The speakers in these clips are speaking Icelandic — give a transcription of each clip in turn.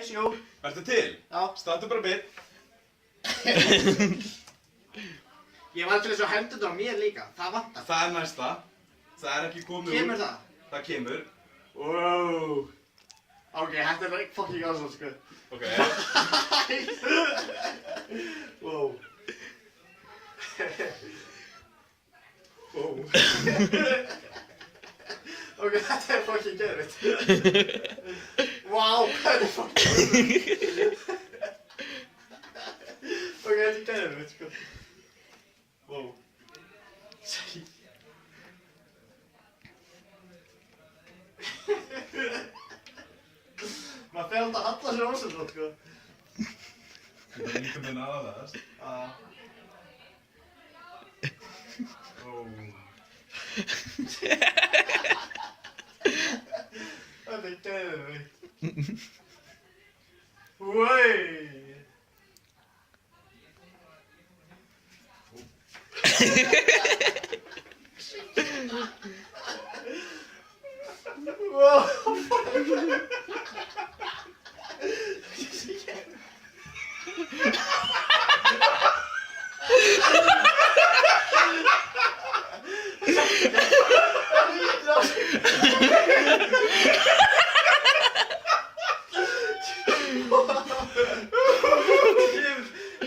Eins, jú. Ertu til? Já. Stattu bara við. Ég var til þess að hendurna á mér líka, það vantar. Það er næsta. Það er ekki komið Kemur það? Það kemur. Wow. Ok, þetta er ekki fucking awesome, sko. Ok. Wow. Wow. Ok, þetta er fucking geðvitt. Wow, þetta er fucking Ok, þetta er geðvitt, sko. Wow. Maður fer alltaf að halla sér á sér svona, sko. Þetta er líka minn aðaðast. Þetta er geðvitt. Wey. Wow.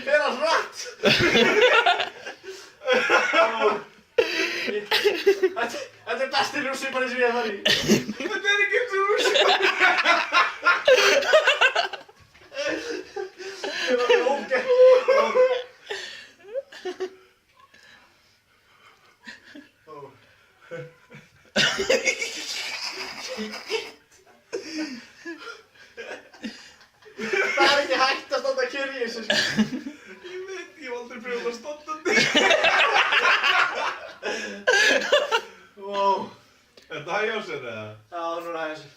Fer að hratt. Þetta er besti rússipari sem ég hef farið í. Þetta er ekki rúss! Ég var með ógeð. Það er ekki hægt að standa kjör í þessu, sko. Ég veit, ég hef aldrei pröfað að standandi. Wow. Er þetta hægja á sér eða? Já, núna hægja sér.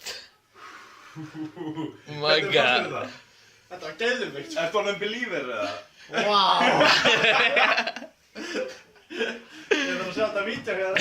Oh my god. Þetta var geðvikt, sko. Ertu alveg believer eða? Wow. Ég þarf að sjá þetta vídeo hérna.